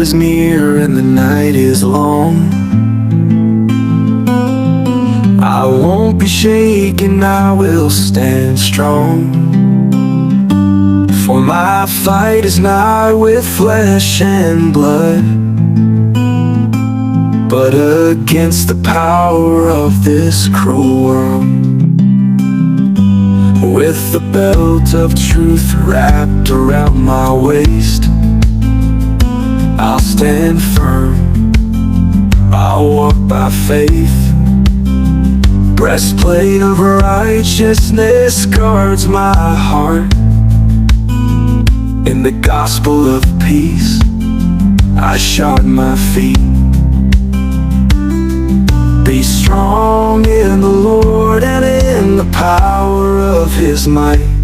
is near and the night is long. I won't be shaken, I will stand strong. For my fight is not with flesh and blood, but against the power of this cruel world. With the belt of truth wrapped around my waist, I'll stand firm, I'll walk by faith. Breastplate of righteousness guards my heart. In the gospel of peace, I shod my feet. Be strong in the Lord and in the power of His might.